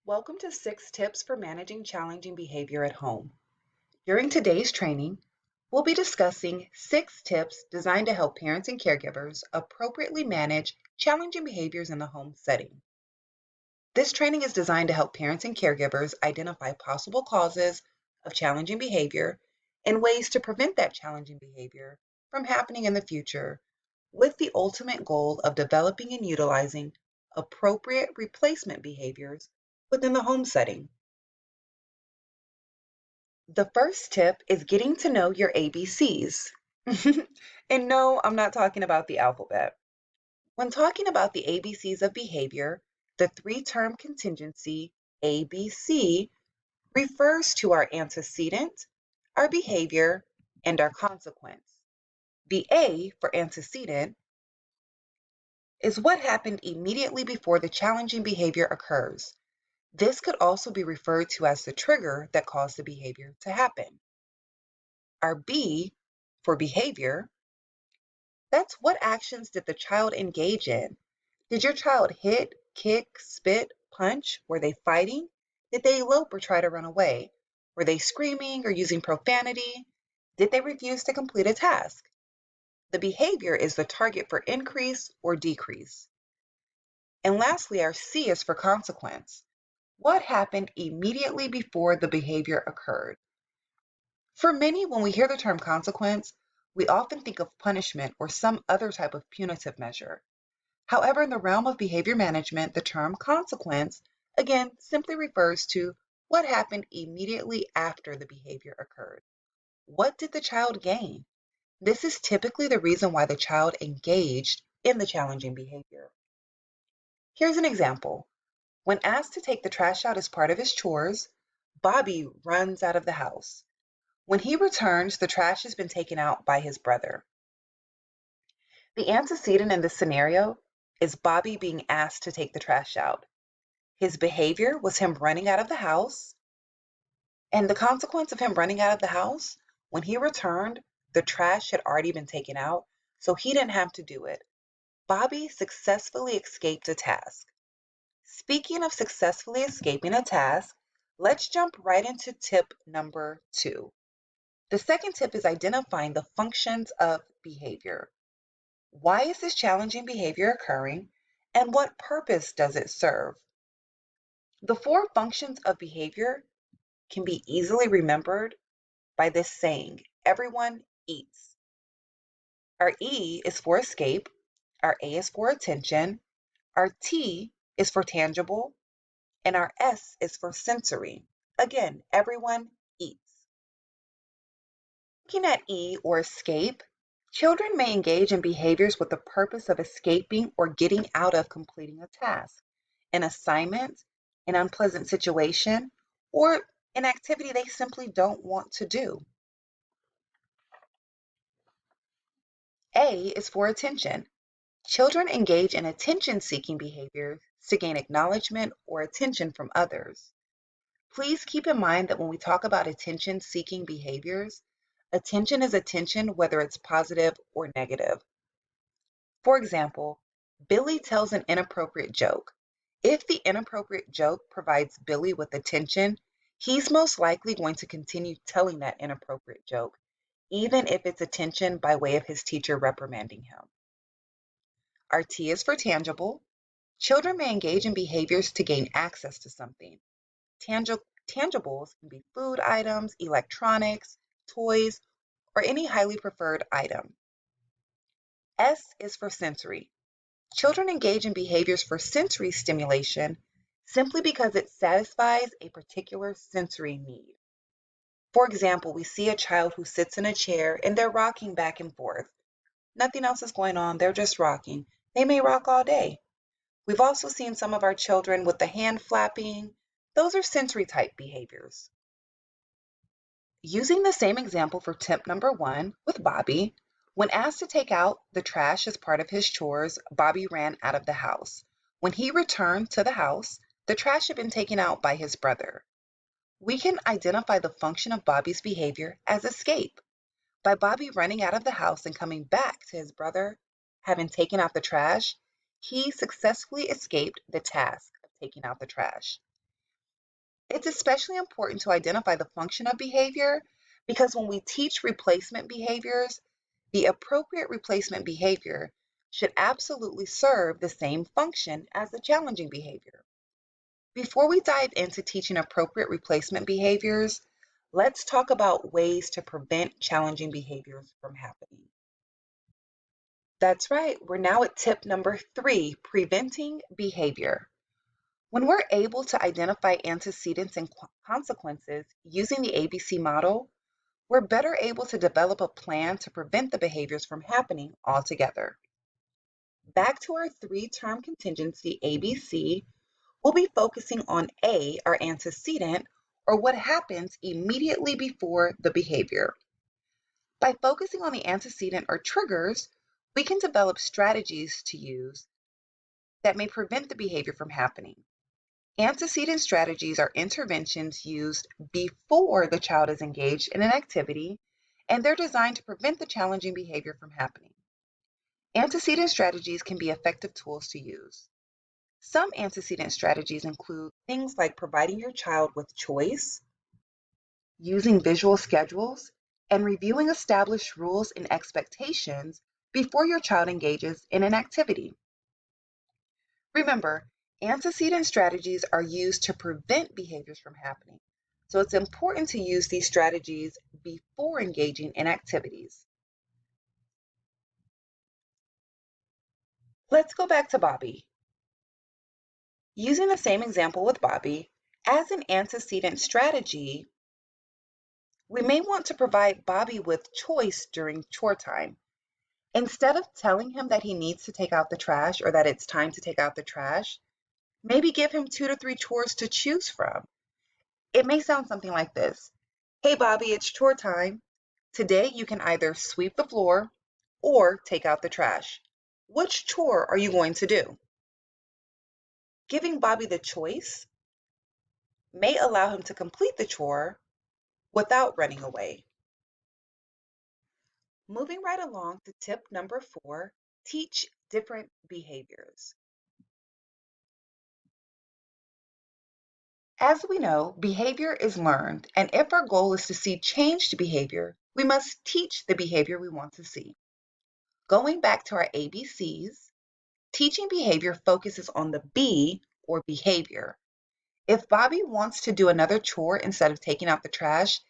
Welcome to 6 Tips for Managing Challenging Behavior at Home. During today's training, we'll be discussing 6 tips designed to help parents and caregivers appropriately manage challenging behaviors in the home setting. This training is designed to help parents and caregivers identify possible causes of challenging behavior and ways to prevent that challenging behavior from happening in the future, with the ultimate goal of developing and utilizing appropriate replacement behaviors within the home setting. The first tip is getting to know your ABCs. And no, I'm not talking about the alphabet. When talking about the ABCs of behavior, the three-term contingency ABC refers to our antecedent, our behavior, and our consequence. The A for antecedent is what happened immediately before the challenging behavior occurs. This could also be referred to as the trigger that caused the behavior to happen. Our B for behavior, that's what actions did the child engage in? Did your child hit, kick, spit, punch? Were they fighting? Did they elope or try to run away? Were they screaming or using profanity? Did they refuse to complete a task? The behavior is the target for increase or decrease. And lastly, our C is for consequence. What happened immediately before the behavior occurred? For many, when we hear the term consequence, we often think of punishment or some other type of punitive measure. However, in the realm of behavior management, the term consequence, again, simply refers to what happened immediately after the behavior occurred. What did the child gain? This is typically the reason why the child engaged in the challenging behavior. Here's an example. When asked to take the trash out as part of his chores, Bobby runs out of the house. When he returns, the trash has been taken out by his brother. The antecedent in this scenario is Bobby being asked to take the trash out. His behavior was him running out of the house, and the consequence of him running out of the house, when he returned, the trash had already been taken out, so he didn't have to do it. Bobby successfully escaped a task. Speaking of successfully escaping a task, let's jump right into tip number 2. The second tip is identifying the functions of behavior. Why is this challenging behavior occurring, and what purpose does it serve? The 4 functions of behavior can be easily remembered by this saying, everyone eats. Our E is for escape, our A is for attention, our T is for tangible, and our S is for sensory. Again, everyone eats. Looking at E or escape, children may engage in behaviors with the purpose of escaping or getting out of completing a task, an assignment, an unpleasant situation, or an activity they simply don't want to do. A is for attention. Children engage in attention-seeking behaviors to gain acknowledgement or attention from others. Please keep in mind that when we talk about attention-seeking behaviors, attention is attention whether it's positive or negative. For example, Billy tells an inappropriate joke. If the inappropriate joke provides Billy with attention, he's most likely going to continue telling that inappropriate joke, even if it's attention by way of his teacher reprimanding him. Our T is for tangible. Children may engage in behaviors to gain access to something. Tangibles can be food items, electronics, toys, or any highly preferred item. S is for sensory. Children engage in behaviors for sensory stimulation simply because it satisfies a particular sensory need. For example, we see a child who sits in a chair and they're rocking back and forth. Nothing else is going on, they're just rocking. They may rock all day. We've also seen some of our children with the hand flapping. Those are sensory type behaviors. Using the same example for tip number 1 with Bobby, when asked to take out the trash as part of his chores, Bobby ran out of the house. When he returned to the house, the trash had been taken out by his brother. We can identify the function of Bobby's behavior as escape. By Bobby running out of the house and coming back to his brother having taken out the trash, he successfully escaped the task of taking out the trash. It's especially important to identify the function of behavior because when we teach replacement behaviors, the appropriate replacement behavior should absolutely serve the same function as the challenging behavior. Before we dive into teaching appropriate replacement behaviors, let's talk about ways to prevent challenging behaviors from happening. That's right, we're now at tip number 3, preventing behavior. When we're able to identify antecedents and consequences using the ABC model, we're better able to develop a plan to prevent the behaviors from happening altogether. Back to our 3-term contingency ABC, we'll be focusing on A, our antecedent, or what happens immediately before the behavior. By focusing on the antecedent or triggers, we can develop strategies to use that may prevent the behavior from happening. Antecedent strategies are interventions used before the child is engaged in an activity, and they're designed to prevent the challenging behavior from happening. Antecedent strategies can be effective tools to use. Some antecedent strategies include things like providing your child with choice, using visual schedules, and reviewing established rules and expectations before your child engages in an activity. Remember, antecedent strategies are used to prevent behaviors from happening, so it's important to use these strategies before engaging in activities. Let's go back to Bobby. Using the same example with Bobby, as an antecedent strategy, we may want to provide Bobby with choice during chore time. Instead of telling him that he needs to take out the trash or that it's time to take out the trash, maybe give him 2 to 3 chores to choose from. It may sound something like this. Hey Bobby, it's chore time. Today you can either sweep the floor or take out the trash. Which chore are you going to do? Giving Bobby the choice may allow him to complete the chore without running away. Moving right along to tip number 4, teach different behaviors. As we know, behavior is learned, and if our goal is to see changed behavior, we must teach the behavior we want to see. Going back to our ABCs, teaching behavior focuses on the B, or behavior. If Bobby wants to do another chore instead of taking out the trash,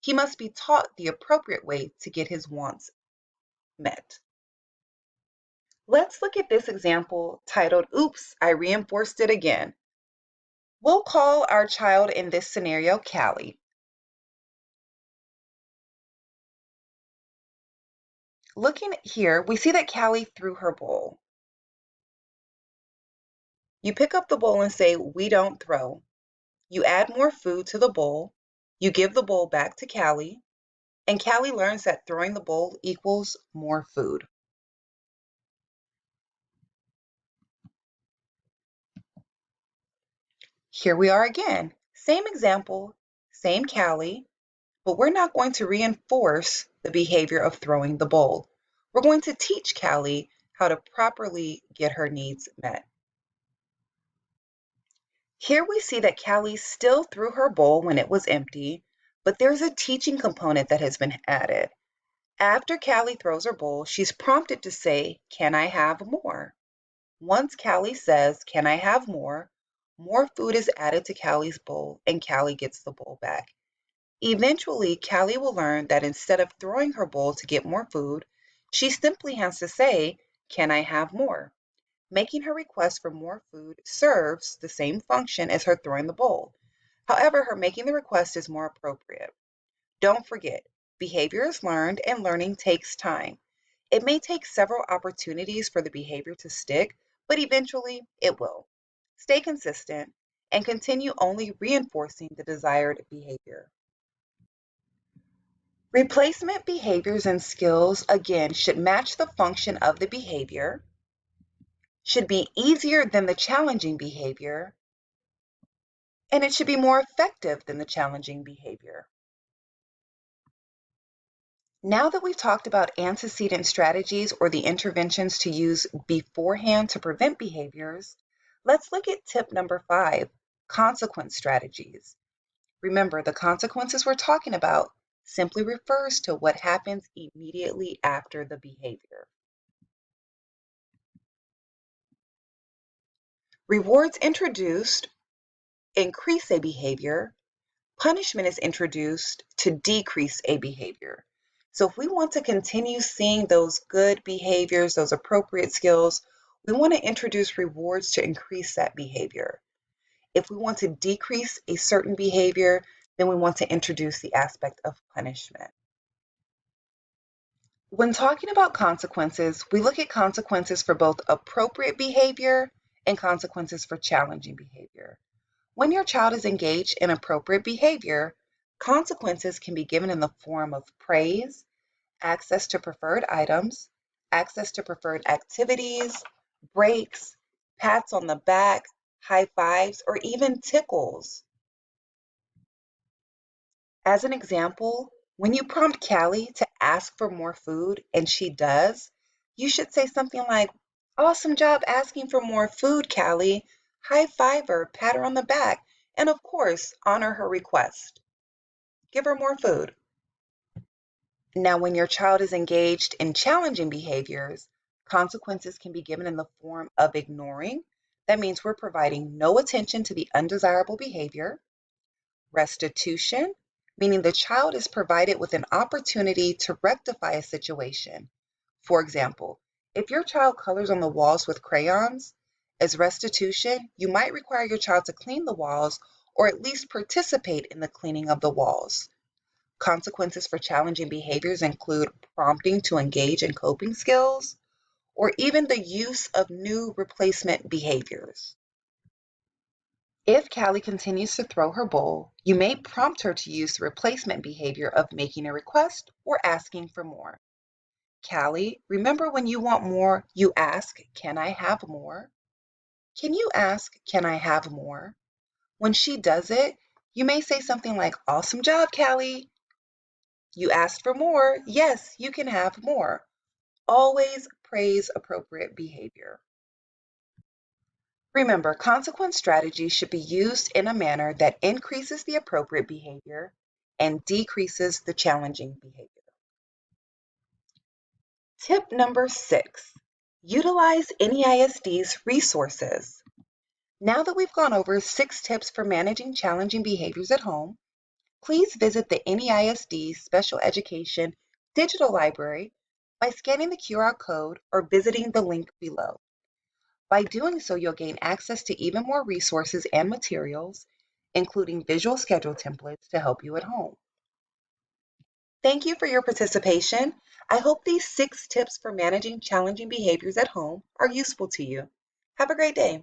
he must be taught the appropriate way to get his wants met. Let's look at this example titled, Oops, I Reinforced It Again. We'll call our child in this scenario Callie. Looking here, we see that Callie threw her bowl. You pick up the bowl and say, we don't throw. You add more food to the bowl. You give the bowl back to Callie, and Callie learns that throwing the bowl equals more food. Here we are again. Same example, same Callie, but we're not going to reinforce the behavior of throwing the bowl. We're going to teach Callie how to properly get her needs met. Here we see that Callie still threw her bowl when it was empty, but there's a teaching component that has been added. After Callie throws her bowl, she's prompted to say, can I have more? Once Callie says, can I have more? More food is added to Callie's bowl and Callie gets the bowl back. Eventually, Callie will learn that instead of throwing her bowl to get more food, she simply has to say, can I have more? Making her request for more food serves the same function as her throwing the bowl. However, her making the request is more appropriate. Don't forget, behavior is learned and learning takes time. It may take several opportunities for the behavior to stick, but eventually it will. Stay consistent and continue only reinforcing the desired behavior. Replacement behaviors and skills, again, should match the function of the behavior, should be easier than the challenging behavior, and it should be more effective than the challenging behavior. Now that we've talked about antecedent strategies or the interventions to use beforehand to prevent behaviors, let's look at tip number 5, consequence strategies. Remember, the consequences we're talking about simply refers to what happens immediately after the behavior. Rewards introduced increase a behavior. Punishment is introduced to decrease a behavior. So if we want to continue seeing those good behaviors, those appropriate skills, we want to introduce rewards to increase that behavior. If we want to decrease a certain behavior, then we want to introduce the aspect of punishment. When talking about consequences, we look at consequences for both appropriate behavior and consequences for challenging behavior. When your child is engaged in appropriate behavior, consequences can be given in the form of praise, access to preferred items, access to preferred activities, breaks, pats on the back, high fives, or even tickles. As an example, when you prompt Callie to ask for more food and she does, you should say something like, "Awesome job asking for more food, Callie. High five her, pat her on the back, and of course, honor her request. Give her more food." Now, when your child is engaged in challenging behaviors, consequences can be given in the form of ignoring. That means we're providing no attention to the undesirable behavior. Restitution, meaning the child is provided with an opportunity to rectify a situation. For example, if your child colors on the walls with crayons, as restitution, you might require your child to clean the walls or at least participate in the cleaning of the walls. Consequences for challenging behaviors include prompting to engage in coping skills or even the use of new replacement behaviors. If Callie continues to throw her bowl, you may prompt her to use the replacement behavior of making a request or asking for more. Callie, remember when you want more, you ask, "Can I have more?" Can you ask, "Can I have more?" When she does it, you may say something like, "Awesome job, Callie. You asked for more. Yes, you can have more." Always praise appropriate behavior. Remember, consequence strategies should be used in a manner that increases the appropriate behavior and decreases the challenging behavior. Tip number 6, utilize NEISD's resources. Now that we've gone over 6 tips for managing challenging behaviors at home, please visit the NEISD Special Education Digital Library by scanning the QR code or visiting the link below. By doing so, you'll gain access to even more resources and materials, including visual schedule templates to help you at home. Thank you for your participation. I hope these 6 tips for managing challenging behaviors at home are useful to you. Have a great day.